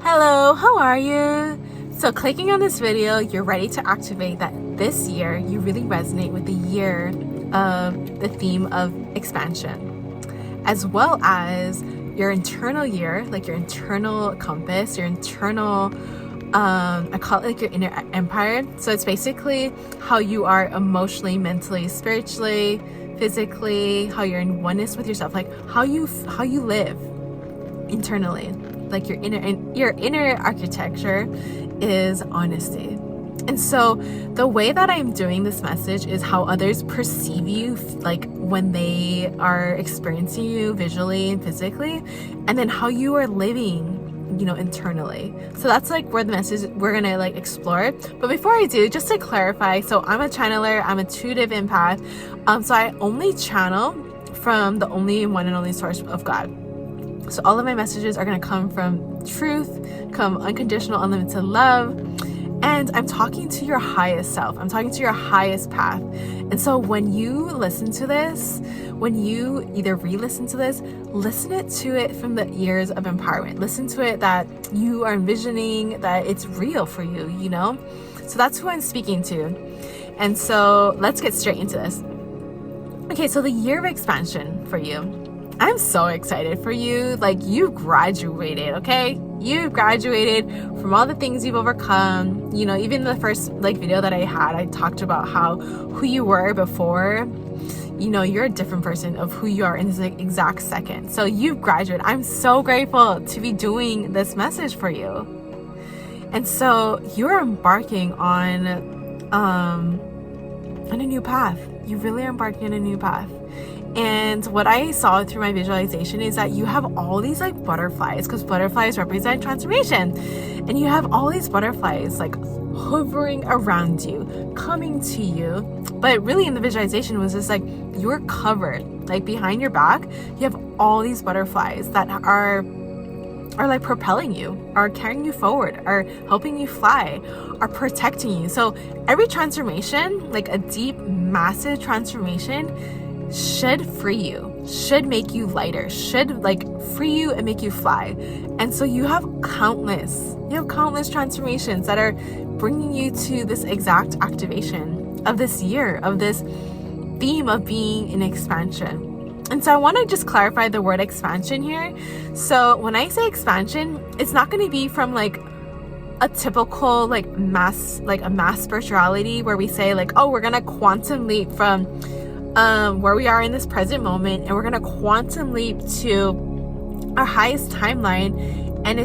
Hello, how are you? So clicking on this video, you're ready to activate that this year you really resonate with the year of the theme of expansion, as well as your internal year, like your internal compass, your internal I call it like your inner empire. So it's basically how you are emotionally, mentally, spiritually, physically, how you're in oneness with yourself, like how you live internally. Like your inner architecture is honesty. And so the way that I'm doing this message is how others perceive you, like when they are experiencing you visually and physically, and then how you are living, internally. So that's like where the message we're gonna like explore. But before I do, just to clarify, so I'm a channeler, I'm a intuitive empath. So I only channel from the only one and only source of God. So all of my messages are going to come from truth, come unconditional, unlimited love. And I'm talking to your highest self. I'm talking to your highest path. And so when you listen to this, when you either re-listen to this, listen to it from the ears of empowerment. Listen to it that you are envisioning, that it's real for you, So that's who I'm speaking to. And so let's get straight into this. Okay, so the year of expansion for you. I'm so excited for you. Like, you graduated, okay? You graduated from all the things you've overcome. Even the first video that I had, I talked about who you were before. You're a different person of who you are in this exact second. So you've graduated. I'm so grateful to be doing this message for you. And so you're embarking on a new path. You really are embarking on a new path. And what I saw through my visualization is that you have all these like butterflies, because butterflies represent transformation. And you have all these butterflies like hovering around you, coming to you. But really in the visualization was just like you're covered, like behind your back, you have all these butterflies that are like propelling you, are carrying you forward, are helping you fly, are protecting you. So every transformation, like a deep, massive transformation, should free you, should make you lighter, should like free you and make you fly. And so you have countless transformations that are bringing you to this exact activation of this year, of this theme of being in expansion. And so I want to just clarify the word expansion here. So when I say expansion, it's not going to be from like a typical like a mass spirituality where we say like, oh, we're going to quantum leap from where we are in this present moment, and we're gonna quantum leap to our highest timeline, and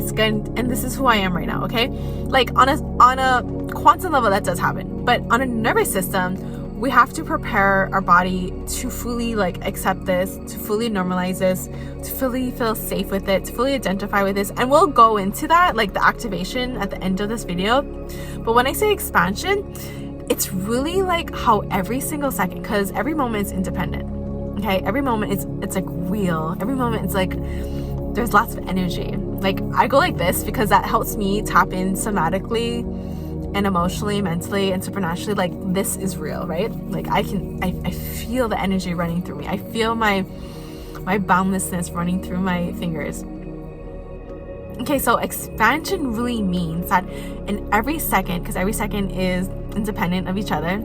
this is who I am right now, okay? Like on a quantum level that does happen, but on a nervous system, we have to prepare our body to fully like accept this, to fully normalize this, to fully feel safe with it, to fully identify with this. And we'll go into that, like the activation at the end of this video. But when I say expansion, it's really like how every single second, because every moment is independent, okay? Every moment it's like real. Every moment it's like there's lots of energy. Like I go like this because that helps me tap in somatically and emotionally, mentally, and supernaturally. Like this is real, right? Like I feel the energy running through me. I feel my boundlessness running through my fingers. Okay, so expansion really means that in every second, because every second is independent of each other,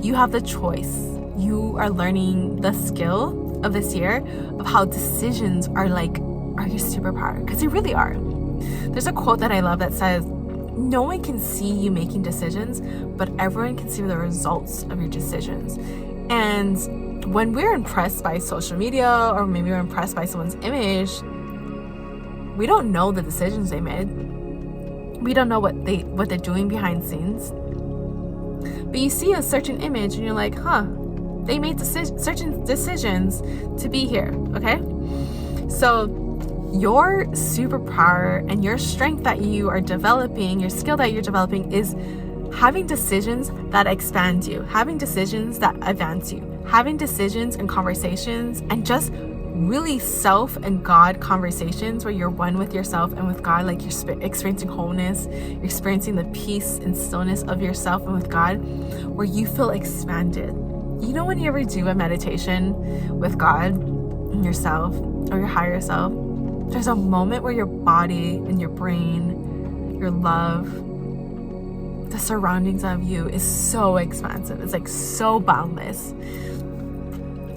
you have the choice. You are learning the skill of this year of how decisions are your superpower, because they really are. There's a quote that I love that says, no one can see you making decisions, but everyone can see the results of your decisions. And when we're impressed by social media, or maybe we're impressed by someone's image, we don't know the decisions they made. We don't know what they're doing behind the scenes. But you see a certain image and you're like, they made certain decisions to be here, okay? So your superpower and your strength that you are developing, your skill that you're developing, is having decisions that expand you, having decisions that advance you, having decisions and conversations, and just really self and God conversations where you're one with yourself and with God. Like you're experiencing wholeness, you're experiencing the peace and stillness of yourself and with God, where you feel expanded. When you ever do a meditation with God, yourself, or your higher self, There's a moment where your body and your brain, your love, the surroundings of you is so expansive. It's like so boundless.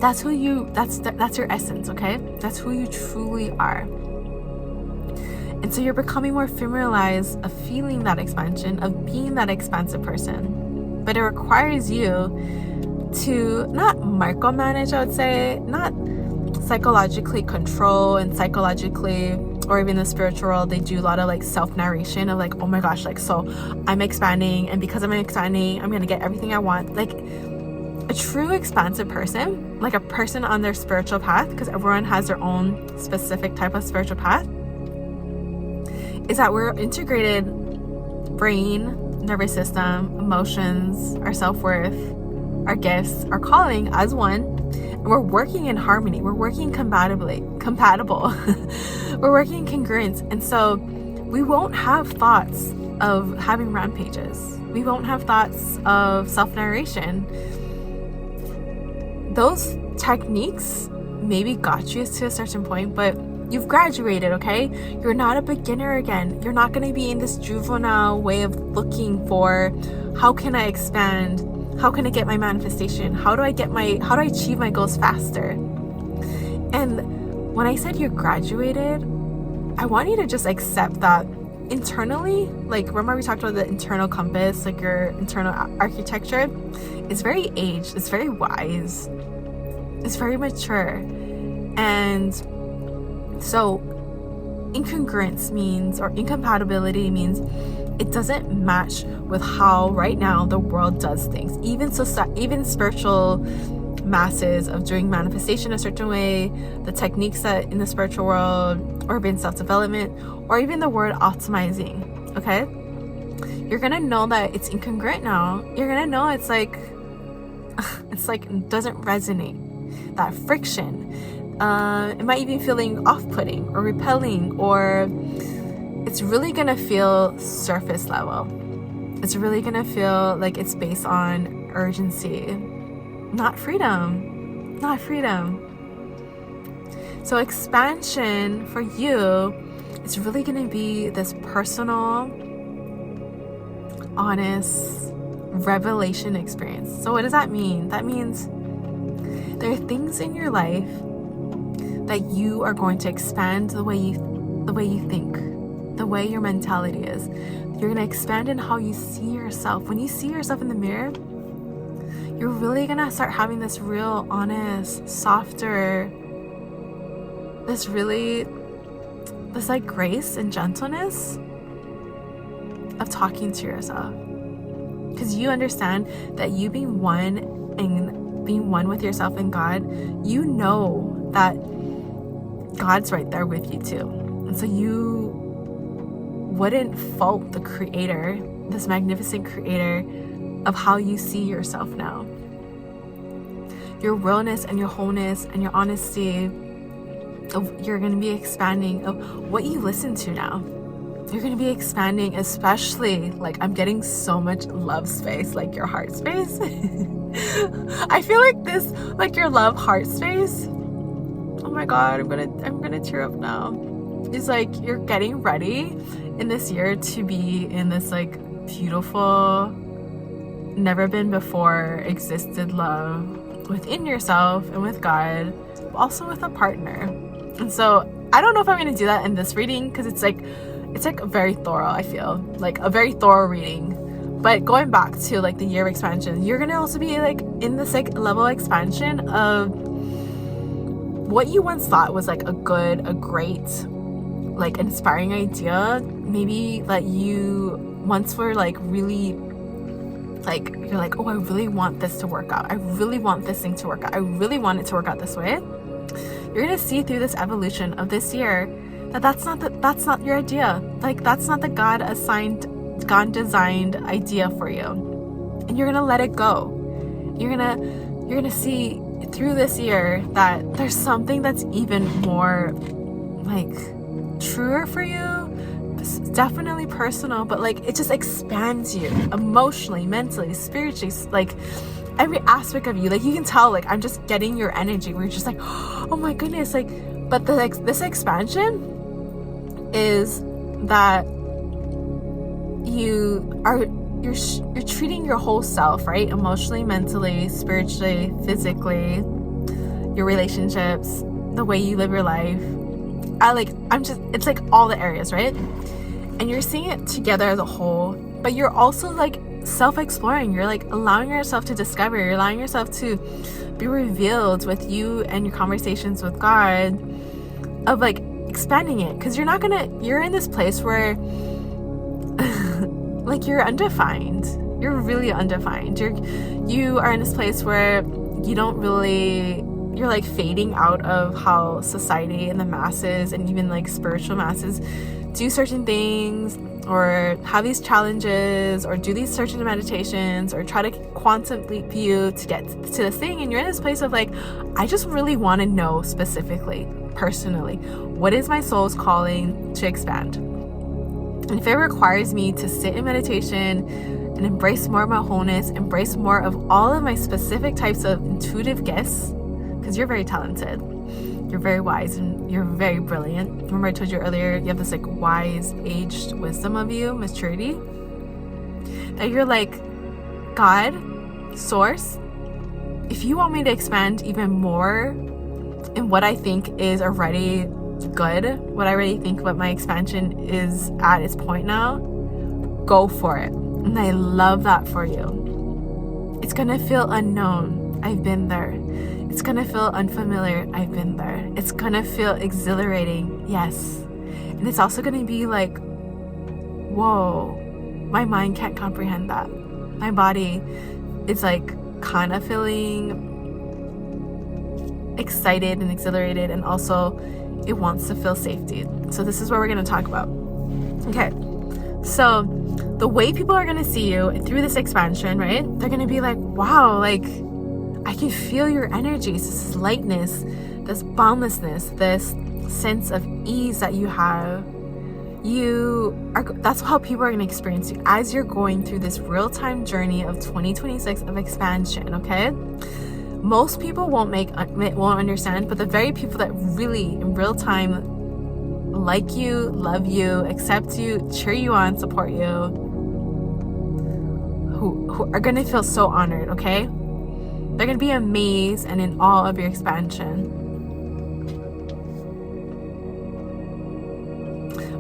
That's who you, that's your essence, okay? That's who you truly are. And so you're becoming more familiarized of feeling that expansion, of being that expansive person. But it requires you to not micromanage, I would say, not psychologically control and psychologically, or even the spiritual world, they do a lot of like self-narration of like, oh my gosh, like, so I'm expanding, and because I'm expanding, I'm gonna get everything I want. Like a true expansive person, like a person on their spiritual path, because everyone has their own specific type of spiritual path, is that we're integrated brain, nervous system, emotions, our self-worth, our gifts, our calling as one. And we're working in harmony. We're working compatible. We're working in congruence. And so we won't have thoughts of having rampages. We won't have thoughts of self-narration. Those techniques maybe got you to a certain point, but you've graduated, okay? You're not a beginner again. You're not going to be in this juvenile way of looking for, how can I expand? How can I get my manifestation? How do I achieve my goals faster? And when I said you graduated, I want you to just accept that internally. Like, remember we talked about the internal compass, like your internal architecture? It's very aged, it's very wise, it's very mature. And so incongruence means, or incompatibility means, it doesn't match with how right now the world does things. Even spiritual masses of doing manifestation a certain way, the techniques that in the spiritual world, or even self-development, or even the word optimizing, okay? You're gonna know that it's incongruent now. You're gonna know it's like it doesn't resonate. That friction. It might even feeling off-putting or repelling, or it's really gonna feel surface level. It's really gonna feel like it's based on urgency, not freedom. So expansion for you is really gonna be this personal, honest revelation experience. So what does that mean? That means there are things in your life that you are going to expand the way you think, the way your mentality is. You're going to expand in how you see yourself. When you see yourself in the mirror, you're really going to start having this real, honest, softer, this like grace and gentleness of talking to yourself. Because you understand that you being one with yourself and God, you know that God's right there with you too. And so you wouldn't fault the creator, this magnificent creator, of how you see yourself now. Your realness and your wholeness and your honesty, you're going to be expanding of what you listen to now. You're going to be expanding, especially, like, I'm getting so much love space, like your heart space. I feel like this, like your love heart space. Oh my God, I'm gonna tear up now. It's like you're getting ready in this year to be in this like beautiful, never been before existed love within yourself and with God, but also with a partner. And so I don't know if I'm gonna do that in this reading, because it's like very thorough. I feel like a very thorough reading. But going back to like the year of expansion, you're gonna also be like in this like level of expansion of what you once thought was like a great, like inspiring idea. Maybe that you once were like really, like, you're like, oh, I really want this to work out. I really want this thing to work out. I really want it to work out this way. You're gonna see through this evolution of this year that that's not your idea. Like, that's not the God designed idea for you. And you're gonna let it go. You're gonna see through this year that there's something that's even more like truer for you. It's definitely personal, but like it just expands you emotionally, mentally, spiritually, like every aspect of you. Like you can tell, like I'm just getting your energy. We're just like, oh my goodness, like, but this expansion, is that you're treating your whole self, right? Emotionally, mentally, spiritually, physically, your relationships, the way you live your life. It's like all the areas, right? And you're seeing it together as a whole, but you're also like self-exploring. You're like allowing yourself to discover, you're allowing yourself to be revealed with you and your conversations with God, of like expanding it, because you're in this place where like you're undefined. You're really undefined. You are in this place where you're like fading out of how society and the masses and even like spiritual masses do certain things, or have these challenges, or do these certain meditations, or try to quantum leap you to get to this thing. And you're in this place of like, I just really want to know specifically, personally, what is my soul's calling to expand? And if it requires me to sit in meditation and embrace more of my wholeness, embrace more of all of my specific types of intuitive gifts, because you're very talented, you're very wise, and you're very brilliant. Remember I told you earlier, you have this like wise aged wisdom of you, maturity, that you're like, God, source, if you want me to expand even more in what I think is already good, what I already think what my expansion is at its point now, go for it. And I love that for you. It's gonna feel unknown. I've been there. It's gonna feel unfamiliar. I've been there. It's gonna feel exhilarating. Yes. And it's also gonna be like, whoa, my mind can't comprehend that. My body is like kind of feeling excited and exhilarated, and also it wants to feel safety. So this is what we're going to talk about. Okay, so the way people are going to see you through this expansion, right? They're going to be like, wow, like I can feel your energy, this lightness, this boundlessness, this sense of ease that you have. That's how people are going to experience you as you're going through this real-time journey of 2026 of expansion. Okay, most people won't understand, but the very people that really in real time like you, love you, accept you, cheer you on, support you, who are going to feel so honored. Okay, they're going to be amazed and in awe of your expansion.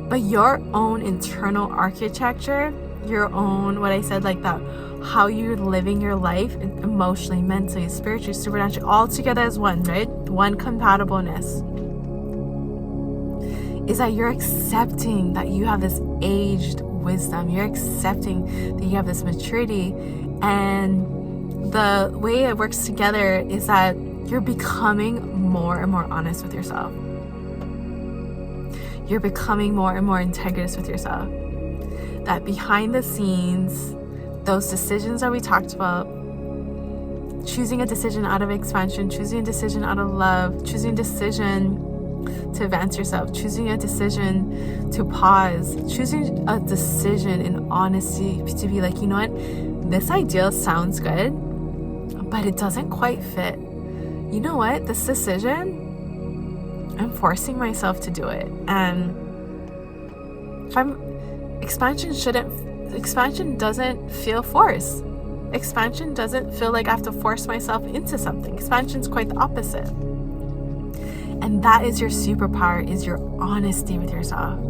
But your own internal architecture, your own, what I said, like that, how you're living your life emotionally, mentally, spiritually, supernaturally, all together as one, right? One compatibleness, is that you're accepting that you have this aged wisdom. You're accepting that you have this maturity. And the way it works together is that you're becoming more and more honest with yourself. You're becoming more and more integrous with yourself. That behind the scenes, those decisions that we talked about, choosing a decision out of expansion, choosing a decision out of love, choosing a decision to advance yourself, choosing a decision to pause, choosing a decision in honesty to be like, you know what, this ideal sounds good, but it doesn't quite fit. You know what, this decision, I'm forcing myself to do it. And expansion doesn't feel forced. Expansion doesn't feel like I have to force myself into something. Expansion's quite the opposite. And that is your superpower, is your honesty with yourself.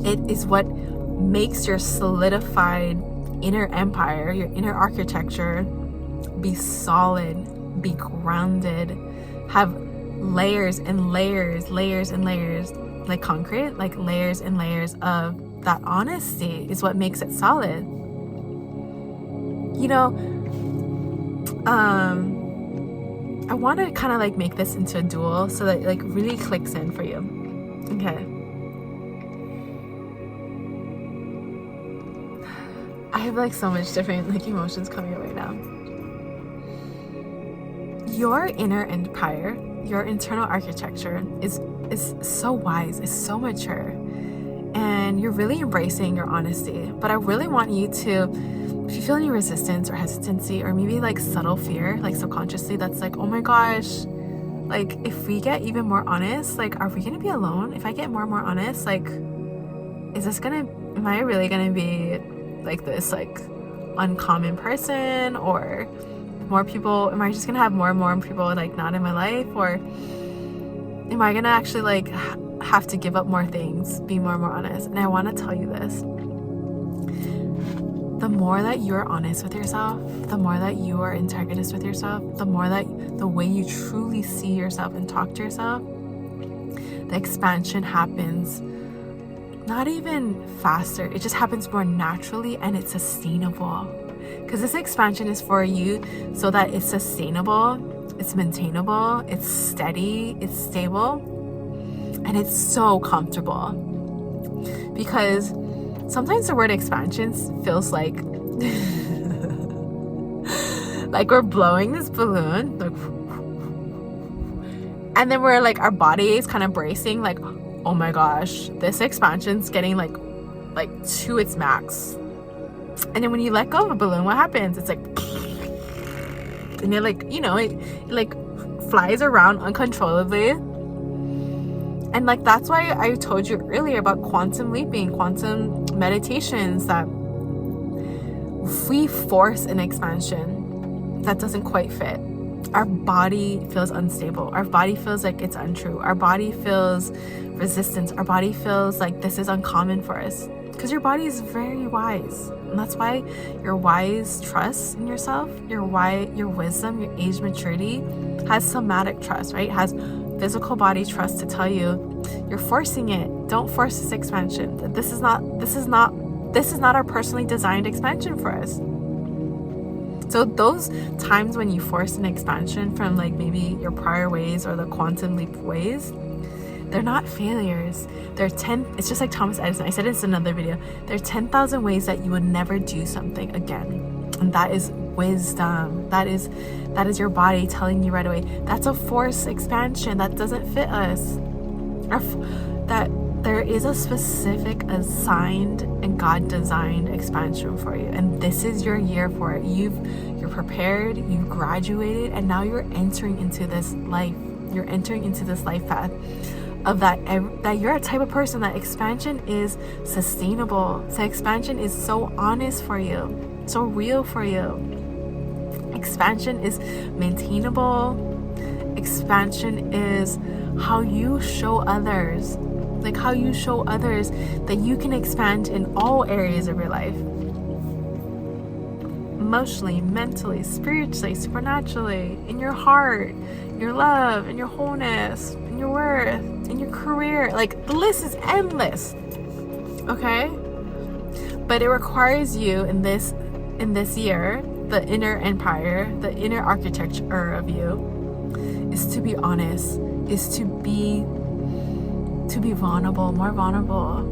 It is what makes your solidified inner empire, your inner architecture, be solid, be grounded, have layers and layers, like concrete, like layers and layers of that honesty is what makes it solid. You know, I want to kind of like make this into a dual so that it like really clicks in for you. Okay. I have like so much different like emotions coming up right now. Your inner empire, your internal architecture is so wise, is so mature, and you're really embracing your honesty. But I really want you to, if you feel any resistance or hesitancy or maybe like subtle fear, like subconsciously, that's like, oh my gosh, like if we get even more honest, like are we gonna be alone? If I get more and more honest, like am I really gonna be like this like uncommon person, or more people, am I just gonna have more and more people like not in my life, or am I gonna actually like have to give up more things, be more and more honest? And I want to tell you this: the more that you're honest with yourself, the more that you are integrous with yourself, the more that the way you truly see yourself and talk to yourself, the expansion happens not even faster, it just happens more naturally, and it's sustainable. Because this expansion is for you so that it's sustainable, it's maintainable, it's steady, it's stable, and it's so comfortable. Because sometimes the word expansion feels like like we're blowing this balloon, like, and then we're like, our body is kind of bracing, like, oh my gosh, this expansion's getting like to its max. And then when you let go of a balloon, what happens? It's like, and it like, you know, it like flies around uncontrollably. And like, that's why I told you earlier about quantum leaping, quantum meditations, that if we force an expansion that doesn't quite fit, our body feels unstable. Our body feels like it's untrue. Our body feels resistance. Our body feels like this is uncommon for us. Because your body is very wise. And that's why your wise trust in yourself, your wisdom, your age maturity has somatic trust, right? It has physical body trust to tell you, you're forcing it. Don't force this expansion. This is not our personally designed expansion for us. So those times when you force an expansion from like maybe your prior ways or the quantum leap ways, they're not failures. It's just like Thomas Edison. I said this in another video. There are 10,000 ways that you would never do something again. And that is wisdom. That is your body telling you right away. That's a forced expansion that doesn't fit us. That there is a specific assigned and God designed expansion for you. And this is your year for it. You're prepared, you've graduated, and now you're entering into this life. You're entering into this life path of that you're a type of person that expansion is sustainable. So expansion is so honest for you, so real for you. Expansion is maintainable. Expansion is how you show others, like how you show others that you can expand in all areas of your life. Emotionally, mentally, spiritually, supernaturally, in your heart, in your love, in your wholeness, in your worth, in your career. Like, the list is endless. Okay? But it requires you in this year, the inner empire, the inner architecture of you, is to be honest, is to be vulnerable, more vulnerable,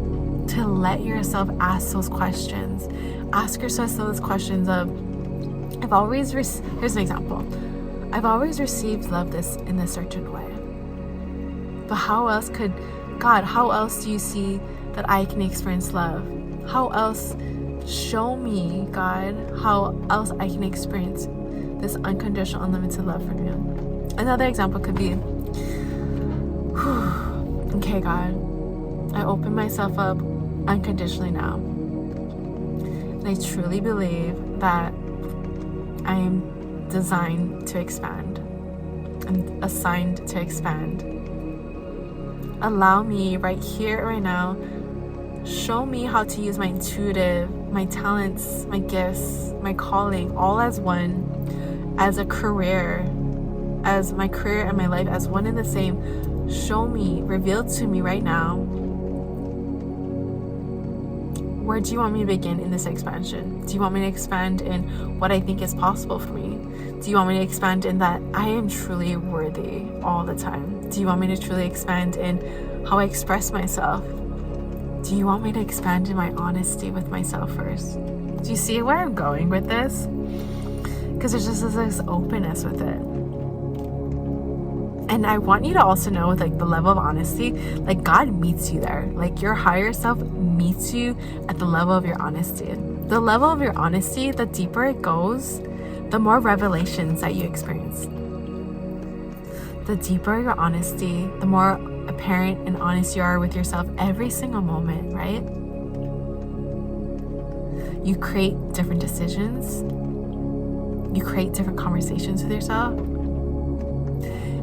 to let yourself ask those questions. Ask yourself those questions of, here's an example. I've always received love in this certain way. But how else do you see that I can experience love? How else, show me, God, how else I can experience this unconditional, unlimited love from you. Another example could be, okay, God, I open myself up unconditionally now. And I truly believe that I am designed to expand. I'm assigned to expand. Allow me right here, right now, show me how to use my intuitive, my talents, my gifts, my calling, all as one, as a career, as my career and my life as one and the same. Show me, reveal to me right now, where do you want me to begin in this expansion? Do you want me to expand in what I think is possible for me? Do you want me to expand in that I am truly worthy all the time? Do you want me to truly expand in how I express myself? Do you want me to expand in my honesty with myself first? Do you see where I'm going with this? Because there's just this openness with it. And I want you to also know, with like the level of honesty, like God meets you there. Like your higher self meets you at the level of your honesty. The level of your honesty, the deeper it goes, the more revelations that you experience. The deeper your honesty, the more apparent and honest you are with yourself every single moment, right? You create different decisions. You create different conversations with yourself.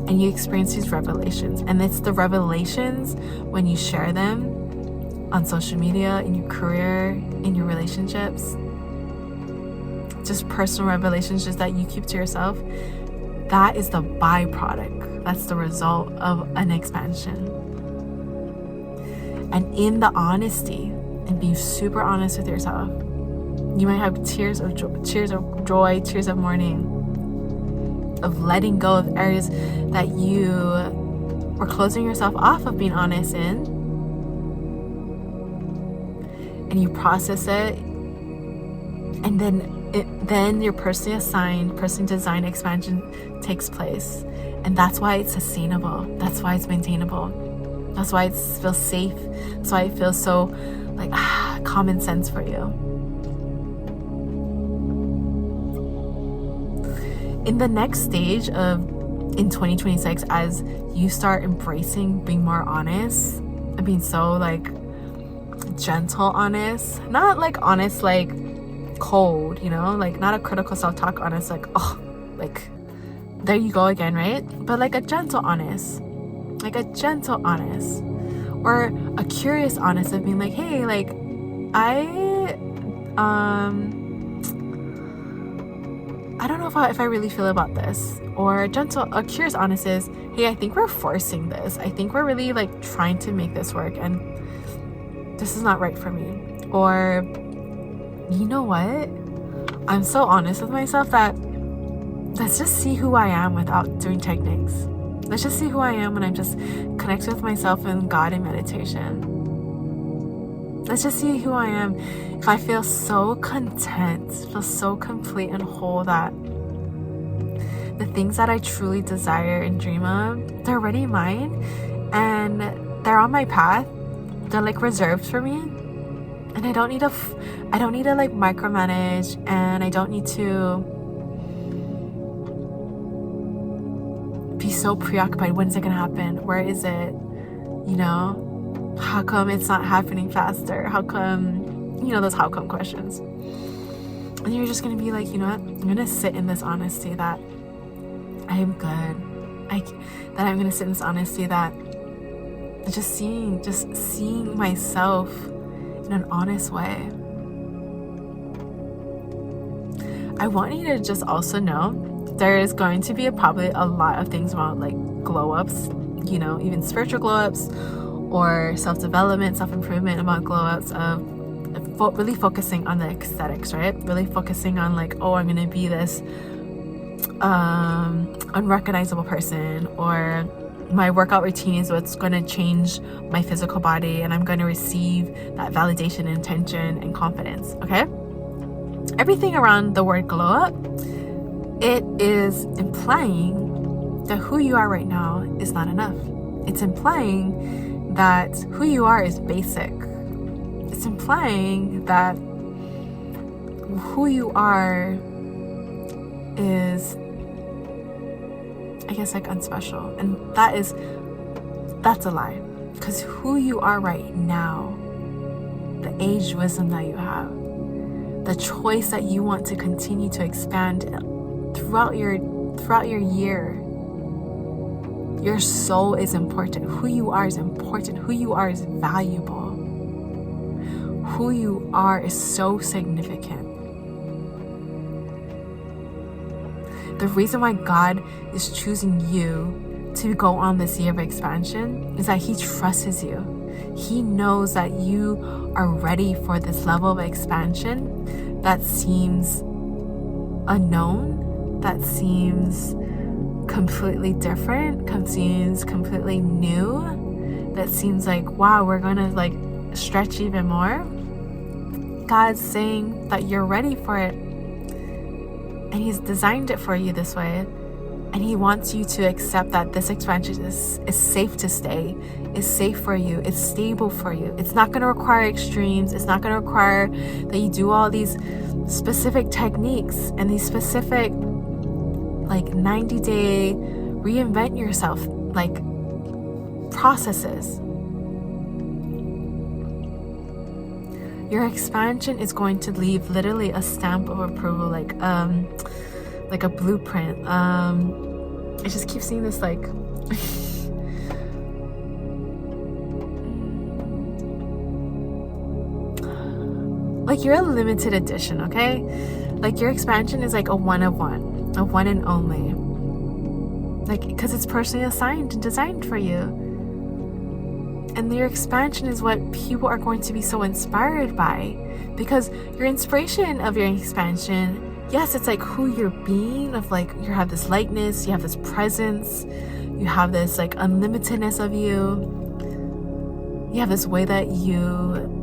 And you experience these revelations. And it's the revelations when you share them on social media, in your career, in your relationships. Just personal revelations just that you keep to yourself. That is the byproduct. That's the result of an expansion. And in the honesty and being super honest with yourself, you might have tears of joy, tears of mourning, of letting go of areas that you were closing yourself off of being honest in. And you process it, and then your personally assigned, personally designed expansion takes place. And that's why it's sustainable. That's why it's maintainable. That's why it feels safe. That's why it feels so like common sense for you. In the next stage in 2026, as you start embracing being more honest and being so like gentle honest, not like honest like cold, you know, like not a critical self-talk honest, like like there you go again, right? But like a gentle honest, or a curious honest of being like, hey, like I don't know if I really feel about this. Or a curious honest is, hey, I think we're forcing this. I think we're really like trying to make this work, and this is not right for me. Or, you know what? I'm so honest with myself that let's just see who I am without doing techniques. Let's just see who I am when I'm just connected with myself and God in meditation. Let's just see who I am. If I feel so content, feel so complete and whole that the things that I truly desire and dream of, they're already mine, and they're on my path. They're like reserved for me, and I don't need to like micromanage, and I don't need to be so preoccupied. When's it gonna happen? Where is it? You know? How come it's not happening faster? How come, you know, those how come questions. And you're just going to be like, you know what? I'm going to sit in this honesty that I am good. That I'm going to sit in this honesty that just seeing myself in an honest way. I want you to just also know there is going to be probably a lot of things about like glow ups, you know, even spiritual glow ups, or self-development, self-improvement, about glow-ups of really focusing on the aesthetics, right? Really focusing on like, oh, I'm gonna be this unrecognizable person, or my workout routine is what's gonna change my physical body, and I'm gonna receive that validation, intention, and confidence, okay? Everything around the word glow-up, it is implying that who you are right now is not enough. It's implying that who you are is basic. It's implying that who you are is, I guess, like unspecial. And that's a lie. Because who you are right now, the aged wisdom that you have, the choice that you want to continue to expand throughout your year, your soul is important. Who you are is important. Who you are is valuable. Who you are is so significant. The reason why God is choosing you to go on this year of expansion is that He trusts you. He knows that you are ready for this level of expansion that seems unknown, that seems completely different, seems completely new, that seems like, wow, we're gonna like stretch even more. God's saying that you're ready for it, and He's designed it for you this way, and He wants you to accept that this expansion is safe to stay, is safe for you, it's stable for you. It's not going to require extremes. It's not going to require that you do all these specific techniques and these specific like 90-day reinvent yourself like processes. Your expansion is going to leave literally a stamp of approval, like a blueprint. I just keep seeing this like like you're a limited edition, okay? Like your expansion is like a one of one, a one and only. Like, because it's personally assigned and designed for you. And your expansion is what people are going to be so inspired by. Because your inspiration of your expansion, yes, it's like who you're being, of like you have this lightness, you have this presence, you have this like unlimitedness of you. You have this way that you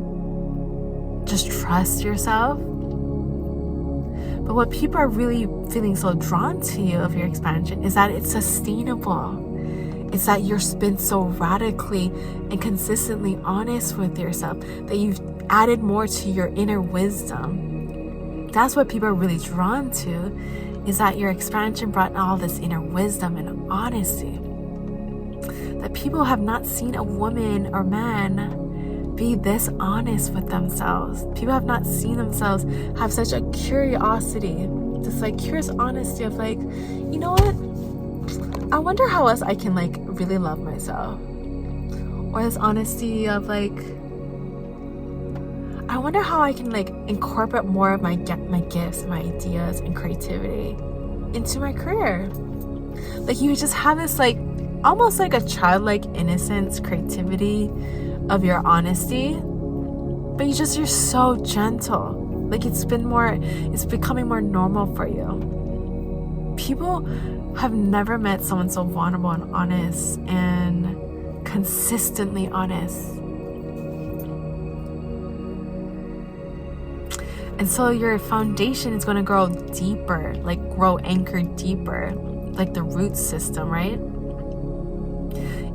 just trust yourself. But what people are really feeling so drawn to you of your expansion is that it's sustainable. It's that you've been so radically and consistently honest with yourself, that you've added more to your inner wisdom. That's what people are really drawn to, is that your expansion brought all this inner wisdom and honesty. That people have not seen a woman or man be this honest with themselves. People have not seen themselves have such a curiosity, this like curious honesty of like, you know what? I wonder how else I can like really love myself. Or this honesty of like, I wonder how I can like incorporate more of my gifts, my ideas and creativity into my career. Like you just have this like almost like a childlike innocence, creativity of your honesty, but you're so gentle. Like it's becoming more normal for you. People have never met someone so vulnerable and honest and consistently honest. And so your foundation is going to grow deeper, like grow anchored deeper, like the root system, right?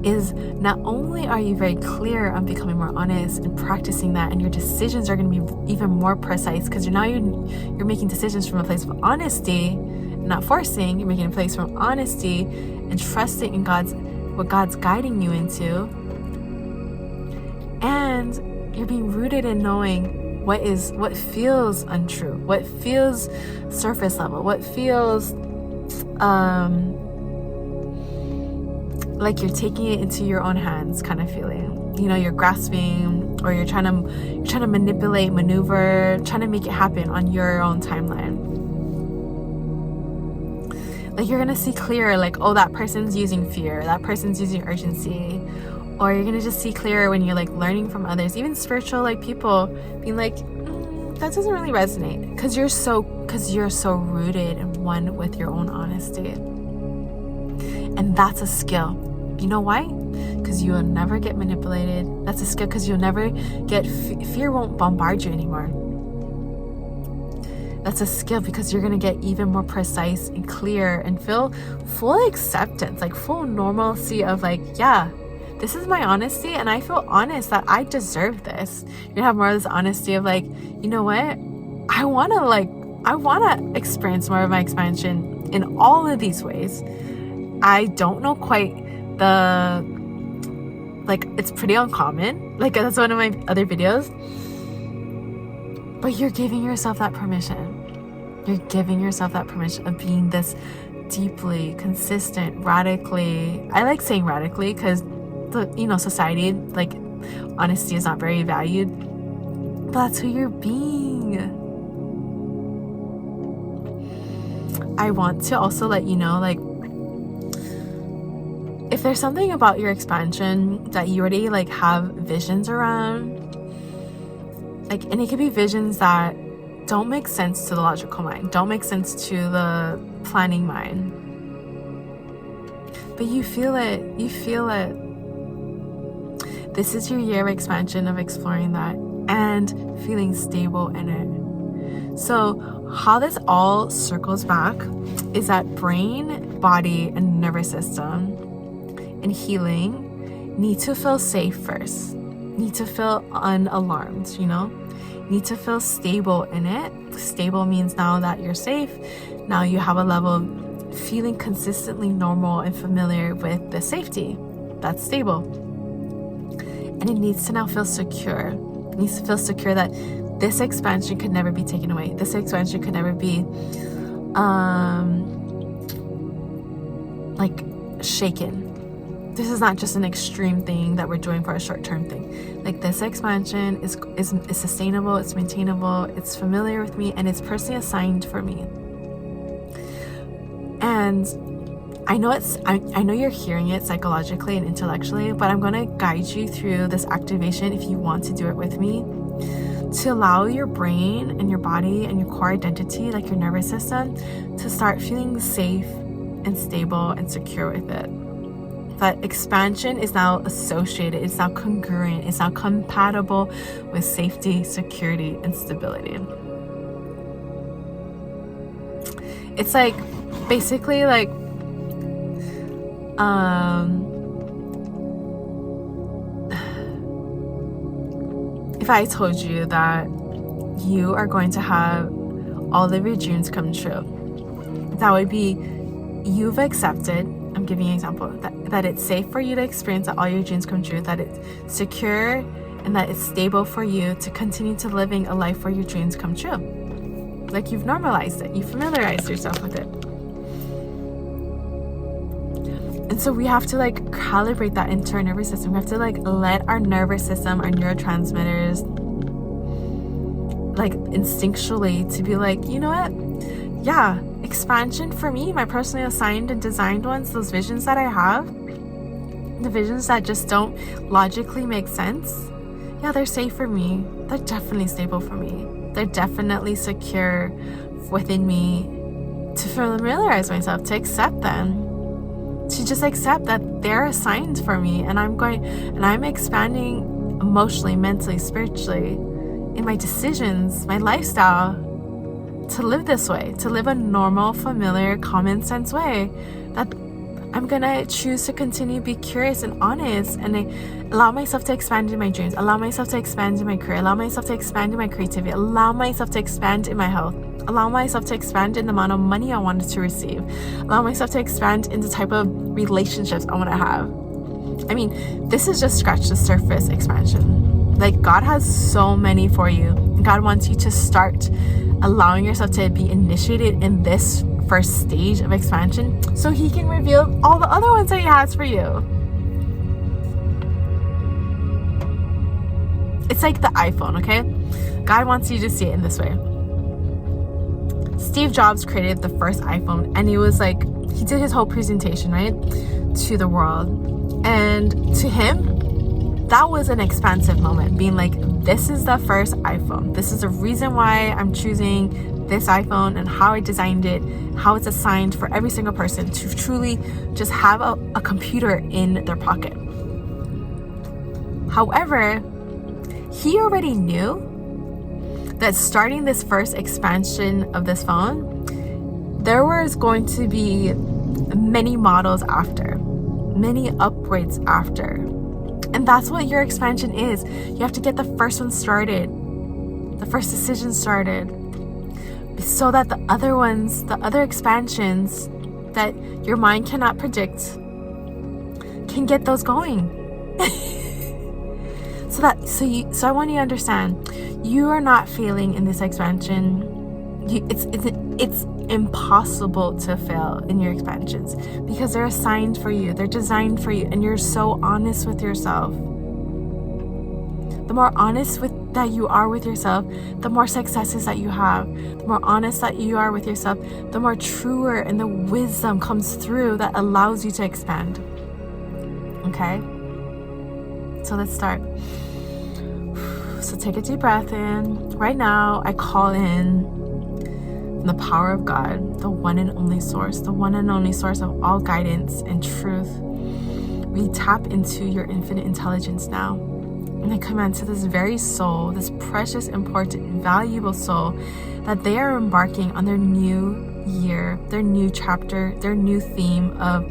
Is not only are you very clear on becoming more honest and practicing that, and your decisions are going to be even more precise, because you're making decisions from a place of honesty, not forcing. You're making a place from honesty and trusting in what God's guiding you into, and you're being rooted in knowing what feels untrue, what feels surface level, what feels like you're taking it into your own hands kind of feeling. You know, you're grasping, or you're trying to manipulate, maneuver, trying to make it happen on your own timeline. Like you're gonna see clearer, like, oh, that person's using fear, that person's using urgency. Or you're gonna just see clearer when you're like learning from others, even spiritual like people, being like, that doesn't really resonate, because you're so rooted and one with your own honesty. And that's a skill. You know why? Because you will never get manipulated. That's a skill, because you'll never get fear won't bombard you anymore. That's a skill, because you're gonna get even more precise and clear and feel full acceptance, like full normalcy of like, yeah, this is my honesty, and I feel honest that I deserve this. You're gonna have more of this honesty of like, you know what? I wanna experience more of my expansion in all of these ways. I don't know quite it's pretty uncommon. Like that's one of my other videos. But you're giving yourself that permission. You're giving yourself that permission of being this deeply consistent, radically. I like saying radically because society, like honesty is not very valued. But that's who you're being. I want to also let you know, like, if there's something about your expansion that you already like have visions around, like, and it could be visions that don't make sense to the logical mind, don't make sense to the planning mind, but you feel it. This is your year of expansion, of exploring that and feeling stable in it. So how this all circles back is that brain, body, and nervous system and healing need to feel safe first, need to feel unalarmed, need to feel stable in it. Stable means now that you're safe, now you have a level of feeling consistently normal and familiar with the safety. That's stable. And it needs to now feel secure. It needs to feel secure that this expansion could never be taken away. This expansion could never be like shaken. This is not just an extreme thing that we're doing for a short-term thing. Like, this expansion is sustainable, it's maintainable, it's familiar with me, and it's personally assigned for me. And I know you're hearing it psychologically and intellectually, but I'm going to guide you through this activation if you want to do it with me, to allow your brain and your body and your core identity, like your nervous system, to start feeling safe and stable and secure with it. That expansion is now associated, it's now congruent, it's now compatible with safety, security, and stability. It's like, basically, like, if I told you that you are going to have all of your dreams come true, that would be, you've accepted, I'm giving you an example, that it's safe for you to experience that all your dreams come true, that it's secure and that it's stable for you to continue to living a life where your dreams come true. Like, you've normalized it, you familiarized yourself with it. And so we have to like calibrate that into our nervous system. We have to like let our nervous system, our neurotransmitters, like instinctually to be like, you know what? Yeah, expansion for me, my personally assigned and designed ones, those visions that I have, the visions that just don't logically make sense, yeah, they're safe for me. They're definitely stable for me. They're definitely secure within me, to familiarize myself, to accept them, to just accept that they're assigned for me, and I'm expanding emotionally, mentally, spiritually, in my decisions, my lifestyle, to live this way, to live a normal, familiar, common sense way, that I'm gonna choose to continue to be curious and honest, and allow myself to expand in my dreams, allow myself to expand in my career, allow myself to expand in my creativity, allow myself to expand in my health, allow myself to expand in the amount of money I wanted to receive, allow myself to expand in the type of relationships I want to have. I mean, this is just scratch the surface expansion. Like, God has so many for you. God wants you to start allowing yourself to be initiated in this first stage of expansion, so He can reveal all the other ones that He has for you. It's like the iPhone, okay? God wants you to see it in this way. Steve Jobs created the first iPhone, and he was like, he did his whole presentation, right, to the world. And to him, that was an expansive moment, being like, this is the first iPhone. This is the reason why I'm choosing this iPhone, and how I designed it, how it's assigned for every single person to truly just have a computer in their pocket. However, he already knew that starting this first expansion of this phone, there was going to be many models after, many upgrades after. And that's what your expansion is. You have to get the first one started, the first decision started, so that the other ones, the other expansions that your mind cannot predict, can get those going. So I want you to understand, you are not failing in this expansion. It's impossible to fail in your expansions, because they're assigned for you, they're designed for you, and you're so honest with yourself. The more honest that you are with yourself, the more successes that you have. The more honest that you are with yourself, the more truer and the wisdom comes through that allows you to expand. Okay? So let's start. So take a deep breath in. Right now, I call in the power of God, the one and only source of all guidance and truth. We tap into your infinite intelligence now. And I command to this very soul, this precious, important, valuable soul, that they are embarking on their new year, their new chapter, their new theme of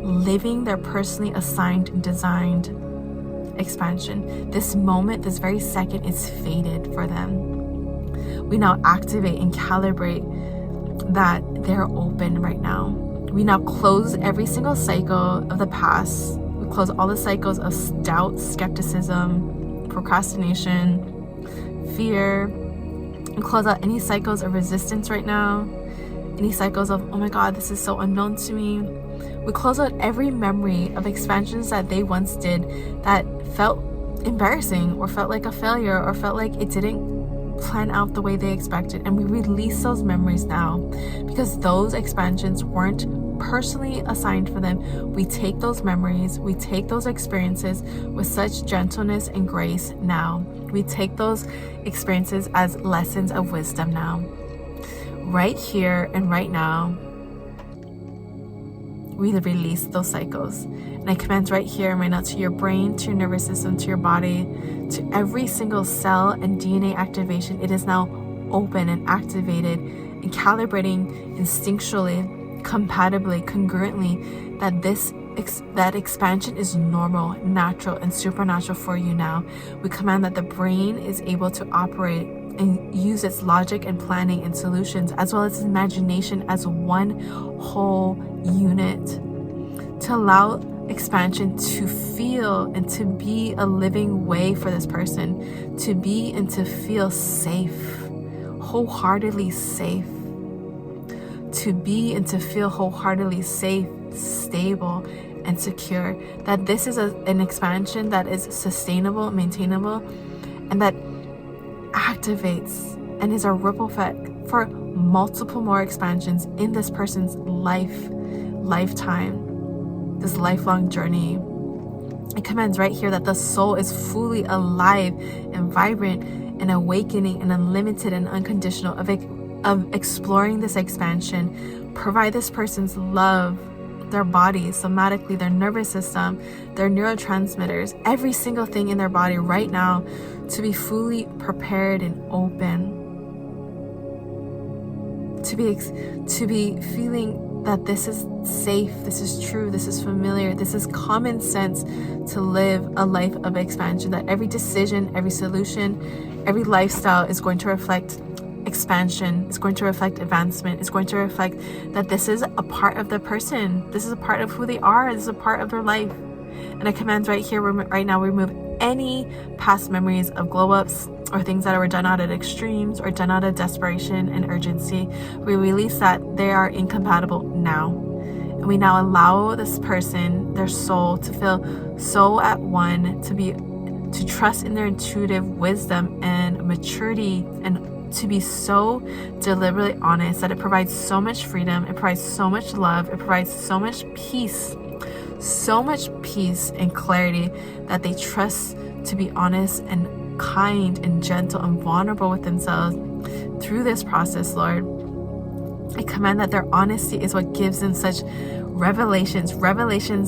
living their personally assigned and designed expansion. This moment, this very second, is fated for them. We now activate and calibrate that they're open right now. We now close every single cycle of the past. We close all the cycles of doubt, skepticism, procrastination, fear. We close out any cycles of resistance right now, any cycles of, oh my God, this is so unknown to me. We close out every memory of expansions that they once did that felt embarrassing or felt like a failure or felt like it didn't plan out the way they expected. And we release those memories now because those expansions weren't personally assigned for them. We take those memories, we take those experiences with such gentleness and grace now. We take those experiences as lessons of wisdom now. Right here and right now, we release those cycles. And I command right here and right now to your brain, to your nervous system, to your body, to every single cell and DNA activation. It is now open and activated and calibrating instinctually, compatibly, congruently, that expansion is normal, natural, and supernatural for you now. We command that the brain is able to operate and use its logic and planning and solutions, as well as imagination, as one whole unit, to allow expansion to feel and to be a living way for this person to be and to feel safe, wholeheartedly safe, to be and to feel wholeheartedly safe, stable, and secure. That this is an expansion that is sustainable, maintainable, and that activates and is a ripple effect for multiple more expansions in this person's lifetime, this lifelong journey. It commands right here that the soul is fully alive and vibrant and awakening and unlimited and unconditional of exploring this expansion. Provide this person's love, their body, somatically, their nervous system, their neurotransmitters, every single thing in their body right now to be fully prepared and open, to be feeling that this is safe, this is true, this is familiar, this is common sense to live a life of expansion, that every decision, every solution, every lifestyle is going to reflect expansion, is going to reflect advancement, is going to reflect that this is a part of the person, this is a part of who they are, this is a part of their life. And I command right here, right now, remove any past memories of glow-ups or things that were done out of extremes or done out of desperation and urgency. We release that they are incompatible now. And we now allow this person, their soul, to feel so at one, to trust in their intuitive wisdom and maturity, and to be so deliberately honest that it provides so much freedom, it provides so much love, it provides so much peace and clarity, that they trust to be honest and kind and gentle and vulnerable with themselves through this process, Lord. I command that their honesty is what gives them such revelations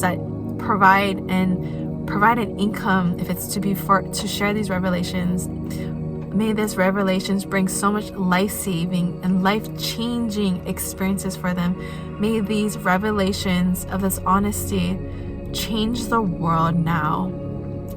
that provide an income, if it's to share these revelations. May these revelations bring so much life-saving and life-changing experiences for them. May these revelations of this honesty change the world now.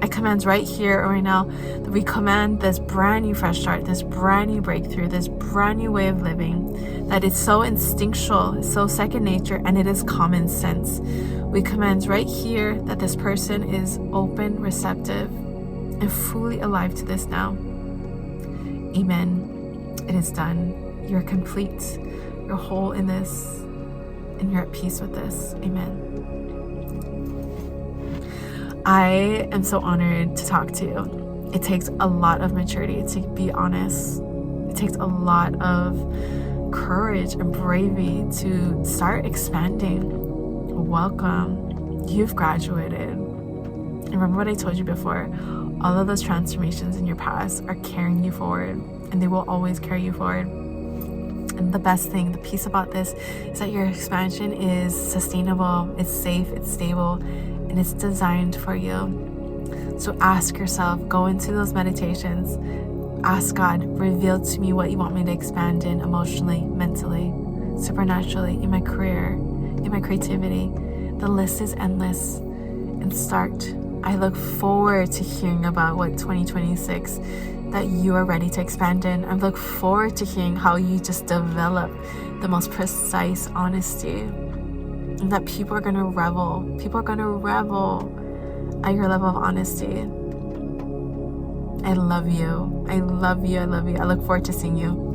I command right here, right now, that we command this brand new fresh start, this brand new breakthrough, this brand new way of living, that is so instinctual, so second nature, and it is common sense. We command right here that this person is open, receptive, and fully alive to this now. Amen. It is done. You're complete. You're whole in this, and you're at peace with this. Amen. I am so honored to talk to you. It takes a lot of maturity to be honest. It takes a lot of courage and bravery to start expanding. Welcome. You've graduated. And remember what I told you before. All of those transformations in your past are carrying you forward, and they will always carry you forward. And the best thing, the piece about this, is that your expansion is sustainable, it's safe, it's stable, and it's designed for you. So ask yourself, go into those meditations, ask God, reveal to me what you want me to expand in emotionally, mentally, supernaturally, in my career, in my creativity. The list is endless. And start. I look forward to hearing about what 2026 that you are ready to expand in. I look forward to hearing how you just develop the most precise honesty, and that people are going to revel. People are going to revel at your level of honesty. I love you. I love you. I love you. I look forward to seeing you.